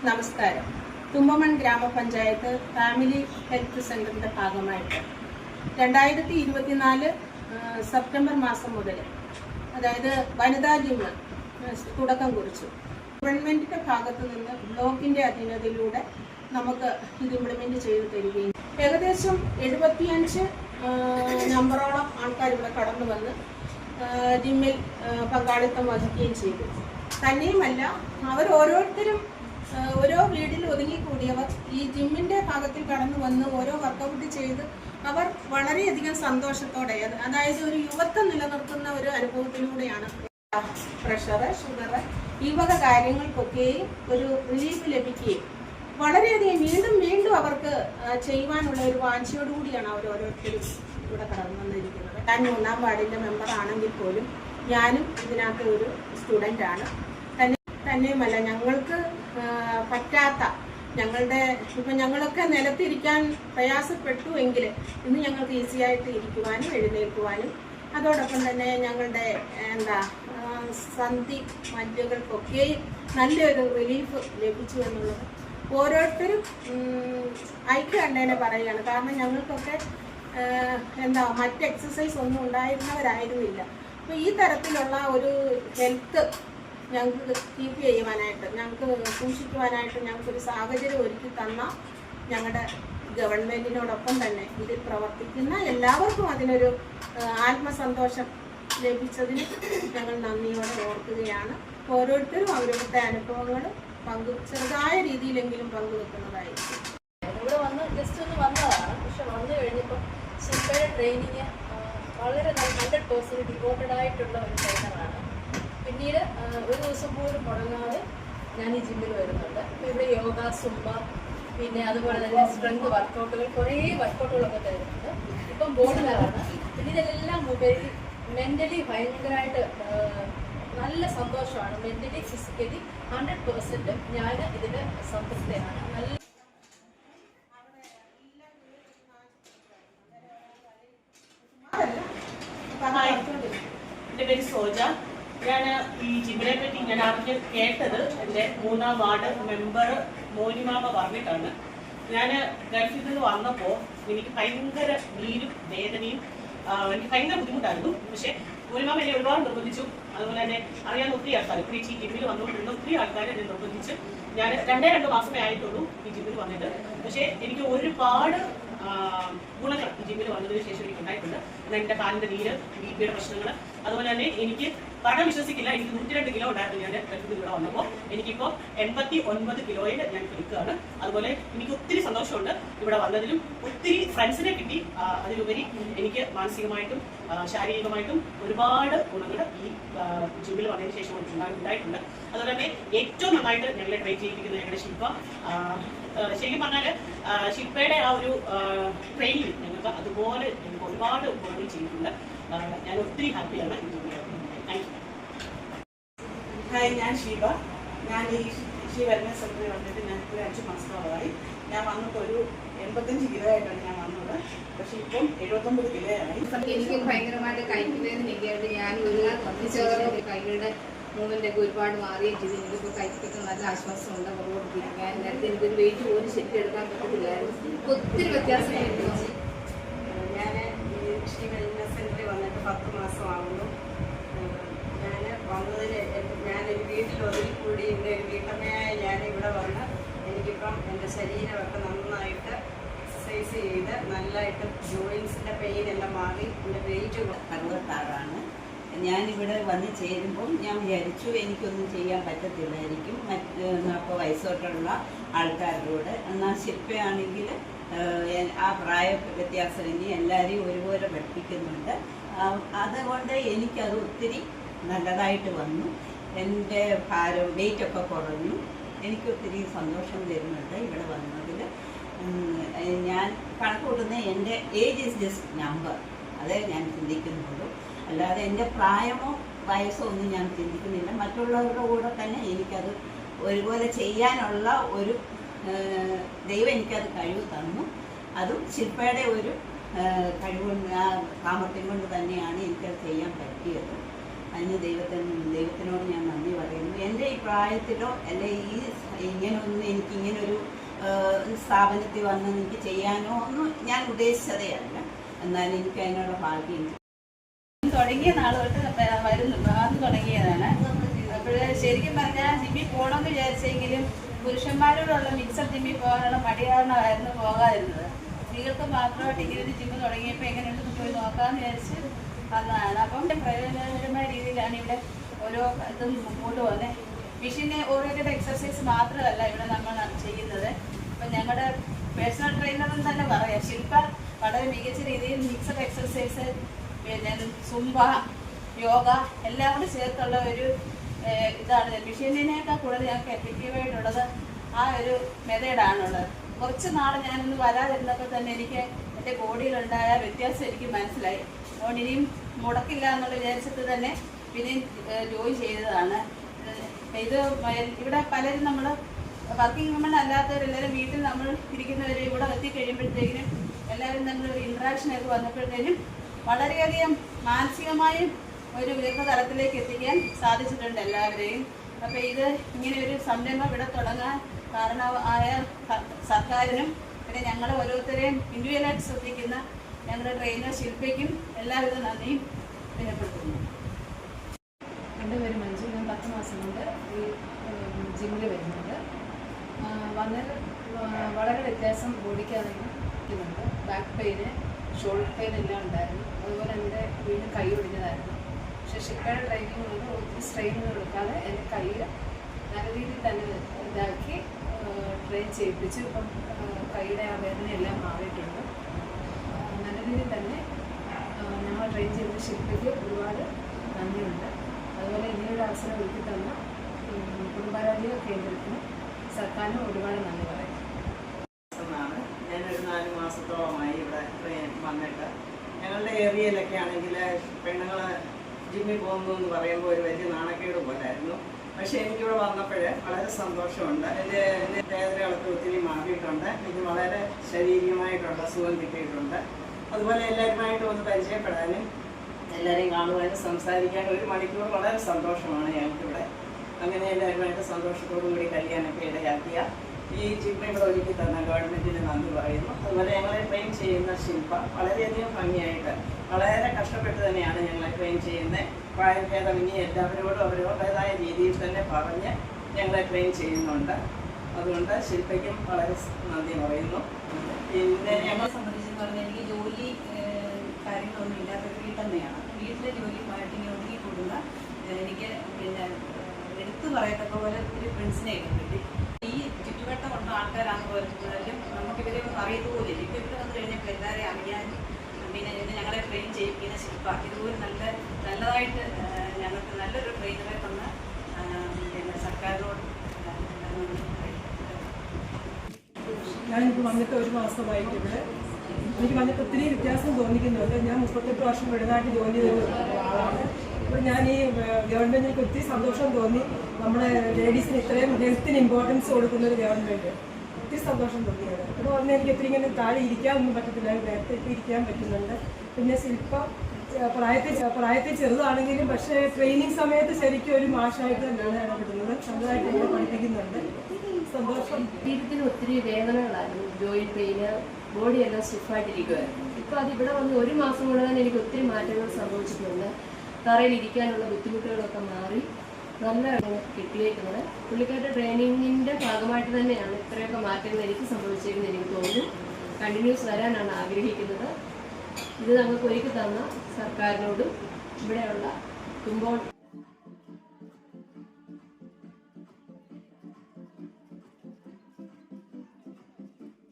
നമസ്കാരം. തുമ്പമൺ ഗ്രാമപഞ്ചായത്ത് family health സെൻ്ററിൻ്റെ ഭാഗമായിട്ട് 2024 സെപ്റ്റംബർ മാസം മുതൽ, അതായത് വനിതാ ജിമ്മ് തുടക്കം കുറിച്ചു. ഗവൺമെൻറ്റിൻ്റെ ഭാഗത്തു നിന്ന് ബ്ലോക്കിൻ്റെ അധീനതയിലൂടെ നമുക്ക് ഇത് ഇംപ്ലിമെൻറ്റ് ചെയ്തു തരികയും ഏകദേശം 75 നമ്പറോളം ആൾക്കാർ ഇവിടെ കടന്നു വന്ന് ജിമ്മിൽ പങ്കാളിത്തം വഹിക്കുകയും ചെയ്തു. തന്നെയുമല്ല, അവർ ഓരോരുത്തരും ഓരോ വീട്ടിൽ ഒതുങ്ങിക്കൂടിയവർ ഈ ജിമ്മിൻ്റെ ഭാഗത്തിൽ കടന്നു വന്ന് ഓരോ വർക്കൗട്ട് ചെയ്ത് അവർ വളരെയധികം സന്തോഷത്തോടെ, അതായത് ഒരു യുവത്വം നിലനിർത്തുന്ന ഒരു അനുഭവത്തിലൂടെയാണ് പ്രഷർ, ഷുഗർ, ഈ വക കാര്യങ്ങൾക്കൊക്കെയും ഒരു റിലീഫ് ലഭിക്കുകയും വളരെയധികം വീണ്ടും വീണ്ടും അവർക്ക് ചെയ്യുവാനുള്ള ഒരു വാഞ്ചയോടുകൂടിയാണ് അവർ ഓരോരുത്തരും ഇവിടെ കടന്നു വന്നിരിക്കുന്നത്. ഞാൻ 3-ാം വാർഡിൻ്റെ മെമ്പർ ആണെങ്കിൽ പോലും ഞാനും ഇതിനകത്ത് ഒരു സ്റ്റുഡൻ്റാണ്. തന്നെയുമല്ല, ഞങ്ങൾക്ക് പറ്റാത്ത ഇപ്പം ഞങ്ങളൊക്കെ നിലത്തിരിക്കാൻ പ്രയാസപ്പെട്ടു എങ്കിൽ ഇന്ന് ഞങ്ങൾക്ക് ഈസിയായിട്ട് ഇരിക്കുവാനും എഴുന്നേൽക്കുവാനും അതോടൊപ്പം തന്നെ ഞങ്ങളുടെ സന്ധി മജ്ജകൾക്കൊക്കെയും നല്ലൊരു റിലീഫ് ലഭിച്ചു എന്നുള്ളത് ഓരോരുത്തരും ഐക്യകണ്ഠേന പറയുകയാണ്. കാരണം ഞങ്ങൾക്കൊക്കെ മറ്റ് എക്സസൈസ് ഒന്നും ഉണ്ടായിരുന്നവരായിരുന്നില്ല. അപ്പോൾ ഈ തരത്തിലുള്ള ഒരു ഹെൽത്ത് ഞങ്ങൾക്ക് കീപ്പ് ചെയ്യുവാനായിട്ട്, ഞങ്ങൾക്ക് സൂക്ഷിക്കുവാനായിട്ട് ഞങ്ങൾക്കൊരു സാഹചര്യം ഒരുക്കി തന്ന ഞങ്ങളുടെ ഗവൺമെൻറ്റിനോടൊപ്പം തന്നെ ഇതിൽ പ്രവർത്തിക്കുന്ന എല്ലാവർക്കും അതിനൊരു ആത്മസന്തോഷം ലഭിച്ചതിന് ഞങ്ങൾ നന്ദിയോടെ ഓർക്കുകയാണ്. ഓരോരുത്തരും അവരുടെ അനുഭവങ്ങൾ ചെറുതായ രീതിയിലെങ്കിലും പങ്കുവെക്കുന്നതായിരിക്കും. ഇവിടെ വന്ന് ജസ്റ്റ് ഒന്ന് വന്നതാണ്. പക്ഷെ വന്നു കഴിഞ്ഞപ്പോൾ ശില്പയുടെ ട്രെയിനിങ് വളരെ 100% ഡിവോട്ടഡ് ആയിട്ടുള്ള ഒരു ട്രെയിനറാണ്. പിന്നീട് ഒരു ദിവസം പോലും മുടങ്ങാതെ ഞാൻ ഈ ജിമ്മിൽ വരുന്നുണ്ട്. ഇവിടെ യോഗ, സുംബ, പിന്നെ അതുപോലെ തന്നെ സ്ട്രെങ്ത് വർക്കൗട്ടുകൾ, കുറേ വർക്കൗട്ടുകളൊക്കെ തരുന്നുണ്ട്. ഇപ്പം ബോർഡിലാണ്. പിന്നെ ഇതെല്ലാം ഉപരി മെൻ്റലി ഭയങ്കരമായിട്ട് നല്ല സന്തോഷമാണ്. മെൻ്റലി ഫിസിക്കലി 100% ഞാൻ ഇതിന് സംതൃപ്തയാണ്. നല്ല എൻ്റെ പേര് സോജ. ഞാൻ ഈ ജിമ്മിനെ പറ്റി ഞാൻ ആദ്യം കേട്ടത് എൻ്റെ 3-ാം വാർഡ് മെമ്പർ മോനിമാമ പറഞ്ഞിട്ടാണ്. ഞാൻ ഗൾഫിൽ നിന്ന് വന്നപ്പോൾ എനിക്ക് ഭയങ്കര നീരും വേദനയും എനിക്ക് ഭയങ്കര ബുദ്ധിമുട്ടായിരുന്നു. പക്ഷേ മോനിമാമ എന്നെ ഒരുപാട് നിർബന്ധിച്ചു. അതുപോലെ തന്നെ അറിയാവുന്ന ഒത്തിരി ആൾക്കാർ ഇപ്പോൾ ഈ ജിമ്മിൽ വന്നുകൊണ്ടിരുന്ന ഒത്തിരി ആൾക്കാർ എന്നെ നിർബന്ധിച്ച് ഞാൻ 2 മാസമേ ആയിട്ടുള്ളൂ ഈ ജിമ്മിൽ വന്നിട്ട്. പക്ഷേ എനിക്ക് ഒരുപാട് ഗുണങ്ങൾ ഈ ജിമ്മിൽ വന്നതിന് ശേഷം എനിക്ക് ഉണ്ടായിട്ടുണ്ട്. എൻ്റെ കാലിൻ്റെ നീര്, ബിപിയുടെ പ്രശ്നങ്ങൾ, അതുപോലെ തന്നെ എനിക്ക് പണം വിശ്വസിക്കില്ല, എനിക്ക് 102 കിലോ ഉണ്ടായിരുന്നു ഞാൻ ഗൾഫിൽ ഇവിടെ വന്നപ്പോൾ. എനിക്കിപ്പോൾ 89 കിലോയിൽ ഞാൻ നിൽക്കുകയാണ്. അതുപോലെ എനിക്ക് ഒത്തിരി സന്തോഷമുണ്ട് ഇവിടെ വന്നതിലും. ഒത്തിരി ഫ്രണ്ട്സിനെ കിട്ടി. അതിലുപരി എനിക്ക് മാനസികമായിട്ടും ശാരീരികമായിട്ടും ഒരുപാട് ഗുണങ്ങൾ ഈ ജിമ്മിൽ വന്നതിന് ശേഷം ഉണ്ടായിട്ടുണ്ട്. അതുപോലെ തന്നെ ഏറ്റവും നന്നായിട്ട് ഞങ്ങളെ ട്രെയിൻ ചെയ്യിപ്പിക്കുന്ന ഞങ്ങളുടെ ശില്പ. ശരിക്കും പറഞ്ഞാൽ ശില്പയുടെ ആ ഒരു ട്രെയിനിങ് ഞങ്ങൾക്ക് അതുപോലെ ഞങ്ങൾക്ക് ഒരുപാട് ഗുണങ്ങൾ ചെയ്തിട്ടുണ്ട്. ഞാൻ ഒത്തിരി ഹാപ്പിയാണ്. Thank you. ഹായ്, ഞാൻ ഷീബ. ഞാൻ ഈ വെൽനസ് സെൻ്ററിൽ വന്നിട്ട് ഞങ്ങൾക്ക് 5 മാസത്തോളമായി. ഞാൻ വന്നിട്ട് ഒരു 85 കിലോ ആയിട്ടാണ് ഞാൻ വന്നത്. പക്ഷെ ഇപ്പം 79 കിലോ ആയി. എനിക്ക് ഭയങ്കരമായിട്ട് കൈക്കുവേദനയൊക്കെയായിട്ട് ഞാൻ ഒരു കൈകളുടെ മൂവ്മെൻ്റൊക്കെ ഒരുപാട് മാറുകയും ചെയ്തു. എനിക്കിപ്പോൾ കൈക്കൊക്കെ നല്ല ആശ്വാസമുണ്ട്. പുറകോട്ട് തിരിക്കാൻ നേരത്തെ എനിക്കൊരു വെയിറ്റ് പോലും ശരിക്കും എടുക്കാൻ പറ്റത്തില്ലായിരുന്നു. ഒത്തിരി വ്യത്യാസം എനിക്ക് തോന്നി. ഞാൻ ഈ വെൽനസ് സെൻ്ററിൽ വന്നിട്ട് 10 മാസമാകുന്നു. ഞാൻ വന്നതിന് ഞാനൊരു വീട്ടിൽ ഒതുങ്ങിക്കൂടി ഒരു വീട്ടമ്മയായ ഞാൻ ഇവിടെ വന്ന് എനിക്കിപ്പം എൻ്റെ ശരീരമൊക്കെ നന്നായിട്ട് എക്സസൈസ് ചെയ്ത് നല്ലതായിട്ട് ജോയിൻസിൻ്റെ പെയിനെല്ലാം മാറി എൻ്റെ വെയിറ്റ് 66 ഞാനിവിടെ വന്ന് ചേരുമ്പം ഞാൻ വിചാരിച്ചു എനിക്കൊന്നും ചെയ്യാൻ പറ്റത്തില്ലായിരിക്കും മറ്റ് 40 വയസ്സോട്ടുള്ള ആൾക്കാരോട്. എന്നാൽ ശില്പയാണെങ്കിൽ ആ പ്രായ വ്യത്യാസം ഇനി എല്ലാവരെയും ഒരുപോലെ പഠിപ്പിക്കുന്നുണ്ട്. അതുകൊണ്ട് എനിക്കത് ഒത്തിരി നല്ലതായിട്ട് വന്നു. എൻ്റെ ഭാരം വെയിറ്റൊക്കെ കുറഞ്ഞു. എനിക്കൊത്തിരി സന്തോഷം തരുന്നുണ്ട് ഇവിടെ വന്നതിൽ. ഞാൻ കണക്ക് കൂട്ടുന്ന എൻ്റെ ഏജ് ഈസ് ജസ്റ്റ് നമ്പർ, അതേ ഞാൻ ചിന്തിക്കുന്നുള്ളൂ. അല്ലാതെ എൻ്റെ പ്രായമോ വയസ്സോ ഒന്നും ഞാൻ ചിന്തിക്കുന്നില്ല. മറ്റുള്ളവരുടെ കൂടെ തന്നെ എനിക്കത് ഒരുപോലെ ചെയ്യാനുള്ള ഒരു ദൈവം എനിക്കത് കഴിവ് തന്നു. അതും ശില്പയുടെ ഒരു കഴിവ്, സാമർത്ഥ്യം കൊണ്ട് തന്നെയാണ് എനിക്കത് ചെയ്യാൻ പറ്റിയത്. അതിന് ദൈവത്തിനോട് ഞാൻ നന്ദി പറയുന്നു. എൻ്റെ ഈ പ്രായത്തിലോ അല്ലെ ഇങ്ങനെയൊന്നും സ്ഥാപനത്തിൽ വന്ന് എനിക്ക് ചെയ്യാനോ ഒന്നും ഞാൻ ഉദ്ദേശിച്ചതേ അല്ല. എന്നാലും എനിക്ക് അതിനുള്ള ഭാഗ്യം തുടങ്ങിയ നാൾ തൊട്ട് വരുന്നു, അത് തുടങ്ങിയതാണ്. അപ്പോൾ ശരിക്കും പറഞ്ഞാൽ ജിമ്മിൽ പോകണമെന്ന് വിചാരിച്ചെങ്കിലും പുരുഷന്മാരോടുള്ള മിക്സഡ് ജിമ്മിൽ പോകാനുള്ള മടി കാരണമായിരുന്നു പോകാതിരുന്നത്. സ്ത്രീകൾക്ക് മാത്രമായിട്ട് ഇങ്ങനെ ഒരു ജിമ്മ് തുടങ്ങിയപ്പോൾ എങ്ങനെയുണ്ടെന്ന് പോയി നോക്കാമെന്ന് വിചാരിച്ച് വന്നതാണ്. അപ്പം പ്രയോജനകരമായ രീതിയിലാണ് ഇവിടെ ഓരോ ഇതും മുമ്പോട്ട് പോകുന്നത്. മെഷീൻ ഓറിയൻറ്റഡ് എക്സർസൈസ് മാത്രമല്ല ഇവിടെ നമ്മൾ ചെയ്യുന്നത്. അപ്പം ഞങ്ങളുടെ പേഴ്സണൽ ട്രെയിനറെന്ന് തന്നെ പറയാം, ശില്പ വളരെ മികച്ച രീതിയിൽ മിക്സഡ് എക്സർസൈസ്, പിന്നെ സുംബ, യോഗ എല്ലാം കൂടി ചേർത്തുള്ള ഒരു ഇതാണ്. മെഷീനിനേക്കാൾ കൂടുതൽ ഞങ്ങൾക്ക് എഫക്റ്റീവായിട്ടുള്ളത് ആ ഒരു മെത്തേഡാണുള്ളത്. കുറച്ച് നാൾ ഞാനൊന്ന് വരാതിരുന്നപ്പോൾ തന്നെ എനിക്ക് എൻ്റെ ബോഡിയിലുണ്ടായ വ്യത്യാസം എനിക്ക് മനസ്സിലായി. അതുകൊണ്ട് ഇനിയും മുടക്കില്ല എന്നുള്ള വിചാരിച്ചിട്ട് തന്നെ പിന്നെയും ജോയിൻ ചെയ്തതാണ്. ഇത് ഇവിടെ പലരും നമ്മൾ വർക്കിംഗ് വുമൺ അല്ലാത്തവരെല്ലാവരും വീട്ടിൽ നമ്മൾ ഇരിക്കുന്നവർ ഇവിടെ എത്തിക്കഴിയുമ്പോഴത്തേക്കിനും എല്ലാവരും തമ്മിലൊരു ഇൻട്രാക്ഷനൊക്കെ വന്നപ്പോഴത്തേനും വളരെയധികം മാനസികമായും ഒരു ഉയർന്ന തലത്തിലേക്ക് എത്തിക്കാൻ സാധിച്ചിട്ടുണ്ട് എല്ലാവരെയും. അപ്പോൾ ഇത് ഇങ്ങനെ ഒരു സംരംഭം ഇവിടെ തുടങ്ങാൻ കാരണമായ സർക്കാരിനും പിന്നെ ഞങ്ങളെ ഓരോരുത്തരെയും ഇൻഡിവിജ്വലായിട്ട് ശ്രദ്ധിക്കുന്ന ഞങ്ങളുടെ ട്രെയിനർ ശില്പയ്ക്കും എല്ലാവിധ നന്ദിയും രേഖപ്പെടുത്തുന്നു. എൻ്റെ പേര് മഞ്ജു. ഞാൻ 10 മാസം കൊണ്ട് ഈ ജിമ്മിൽ വരുന്നുണ്ട്. വന്നതിൽ വളരെ വ്യത്യാസം ബോഡിക്കാണെന്നുണ്ട്. ബാക്ക് പെയിന്, ഷോൾഡർ പെയിൻ എല്ലാം ഉണ്ടായിരുന്നു. അതുപോലെ എൻ്റെ വീണ്ടും കൈ ഒടിഞ്ഞതായിരുന്നു. പക്ഷേ ശില്പയുടെ ട്രെയിനിങ് കൊണ്ട് ഒത്തിരി സ്ട്രെയിൻ കൊടുക്കാതെ എൻ്റെ കൈ നല്ല രീതിയിൽ തന്നെ ഇതാക്കി ട്രെയിൻ ചെയ്യിപ്പിച്ചു. ഇപ്പം കൈയുടെ ആ വേദനയെല്ലാം മാറിയിട്ടുണ്ട്. നല്ല രീതിയിൽ തന്നെ ഞങ്ങൾ ട്രെയിൻ ചെയ്ത ശില്പയ്ക്ക് ഒരുപാട് നന്ദിയുണ്ട്. അതുപോലെ ഇങ്ങനെയൊരു അവസരം ഒരുക്കി തന്ന കുടുംബാരോഗ്യ കേന്ദ്രത്തിന് സർക്കാരിനും ഒരുപാട് നന്ദി പറയും. ഞാനൊരു 4 മാസത്തോളമായി ഇവിടെ വന്നിട്ട്. ഞങ്ങളുടെ ഏരിയയിലൊക്കെ ആണെങ്കിൽ പെണ്ണുങ്ങൾ ജിമ്മിൽ പോകുന്നു എന്ന് പറയുമ്പോൾ ഒരു വലിയ നാണക്കേട് പോലായിരുന്നു. പക്ഷേ എനിക്കിവിടെ വന്നപ്പോൾ വളരെ സന്തോഷമുണ്ട്. എൻ്റെ വേദനകളൊക്കെ ഒത്തിരി മാറിയിട്ടുണ്ട്. എനിക്ക് വളരെ ശാരീരികമായിട്ടുള്ള സുഖം കിട്ടിയിട്ടുണ്ട്. അതുപോലെ എല്ലാവരുമായിട്ട് ഒന്ന് പരിചയപ്പെടാനും എല്ലാവരെയും കാണുവാനും സംസാരിക്കാനും 1 മണിക്കൂർ വളരെ സന്തോഷമാണ് ഞങ്ങൾക്കിവിടെ. അങ്ങനെ എല്ലാവരുമായിട്ട് സന്തോഷത്തോടു കൂടി കഴിയാനൊക്കെ ഇടയാക്കിയ ഈ ജിമ്മ് ഇവിടെ ഒരുക്കി തന്ന ഗവൺമെൻറ്റിന് നന്ദി പറയുന്നു. അതുപോലെ ഞങ്ങളെ ട്രെയിൻ ചെയ്യുന്ന ശില്പ വളരെയധികം ഭംഗിയായിട്ട് വളരെ കഷ്ടപ്പെട്ട് തന്നെയാണ് ഞങ്ങളെ ട്രെയിൻ ചെയ്യുന്നത്. പ്രായഭേദമന്യേ എല്ലാവരോടും അവരവരുടേതായ രീതിയിൽ തന്നെ പറഞ്ഞ് ഞങ്ങളെ ട്രെയിൻ ചെയ്യുന്നുണ്ട്. അതുകൊണ്ട് ശില്പയ്ക്കും വളരെ നന്ദി പറയുന്നു. പിന്നെ ഞങ്ങളെ സംബന്ധിച്ചെന്ന് പറഞ്ഞാൽ എനിക്ക് ജോലി കാര്യങ്ങളൊന്നും ഇല്ലാത്ത വീട്ടമ്മയാണ്. വീട്ടിലെ ജോലിയുമായിട്ട് ഇങ്ങനെ ഒതുങ്ങിക്കൂടുന്ന എനിക്ക് പിന്നെ എടുത്തു പറയത്തക്ക പോലെ ഒത്തിരി ഫ്രണ്ട്സിനെയൊക്കെ കിട്ടി. ഈ ചുറ്റുവട്ടമുള്ള ആൾക്കാരാണെന്ന് പറയുന്നതിലും നമുക്കിവരെ ഒന്നും അറിയത്തുപോലില്ല. ഇപ്പോൾ ഇവിടെ വന്നു കഴിഞ്ഞപ്പോൾ എല്ലാവരെയും അറിയാനും പിന്നെ ഞങ്ങളെ ട്രെയിൻ ചെയ്യിപ്പിക്കുന്ന ശില്പ ഇതുപോലെ നല്ലതായിട്ട് ഞങ്ങൾക്ക് നല്ലൊരു ട്രെയിനറെ തന്ന പിന്നെ സർക്കാരിനോട് ഞാനിപ്പോൾ വന്നിട്ട് 1 മാസമായിട്ട് ഇവിടെ എനിക്ക് വന്നിട്ട് ഒത്തിരി വ്യത്യാസം തോന്നിക്കുന്നുണ്ട്. ഞാൻ 38 വർഷം ഇടനായിട്ട് ജോലി ചെയ്ത ആളാണ്. അപ്പോൾ ഞാൻ ഈ ഗവൺമെൻറ്റിന് ഒത്തിരി സന്തോഷം തോന്നി. നമ്മുടെ ലേഡീസിന് ഇത്രയും ഹെൽത്തിന് ഇമ്പോർട്ടൻസ് കൊടുക്കുന്ന ഒരു ഗവൺമെൻറ് ഒത്തിരി സന്തോഷം തോന്നിയത്. അത് പറഞ്ഞാൽ എനിക്ക് ഒത്തിരി ഇങ്ങനെ താഴെ ഇരിക്കാനൊന്നും പറ്റത്തില്ല, നേരത്തെ ഇരിക്കാൻ പറ്റുന്നുണ്ട്. പിന്നെ ശില്പം പ്രായത്തിൽ ചെറുതാണെങ്കിലും പക്ഷേ ട്രെയിനിങ് സമയത്ത് ശരിക്കും ഒരു മാഷായിട്ട് തന്നെയാണ് ഇടപെടുന്നത്. നല്ലതായിട്ട് എന്നെ പഠിപ്പിക്കുന്നുണ്ട്. സന്തോഷം. ശരീരത്തിന് ഒത്തിരി വേദനകളായിരുന്നു, ജോയിൻറ്റ് പെയിന്, ബോഡിയെല്ലാം സ്റ്റിഫായിട്ടിരിക്കുമായിരുന്നു. ഇപ്പോൾ അതിവിടെ വന്ന് 1 മാസം കൊണ്ട് തന്നെ എനിക്ക് ഒത്തിരി മാറ്റങ്ങൾ സംഭവിച്ചിട്ടുണ്ട്. തറയിൽ ഇരിക്കാനുള്ള ബുദ്ധിമുട്ടുകളൊക്കെ മാറി നല്ല കിട്ടിയേക്കുന്നത്. പുള്ളിക്കാരുടെ ട്രെയിനിങ്ങിൻ്റെ ഭാഗമായിട്ട് തന്നെയാണ് ഇത്രയൊക്കെ മാറ്റങ്ങൾ എനിക്ക് സംഭവിച്ചേക്കുന്നത് എനിക്ക് തോന്നുന്നു. കണ്ടിന്യൂസ് വരാനാണ് ആഗ്രഹിക്കുന്നത്. ഇത് നമുക്ക് ഒരുക്കി തന്ന സർക്കാരിനോടും ഇവിടെയുള്ള കുമ്പോൺ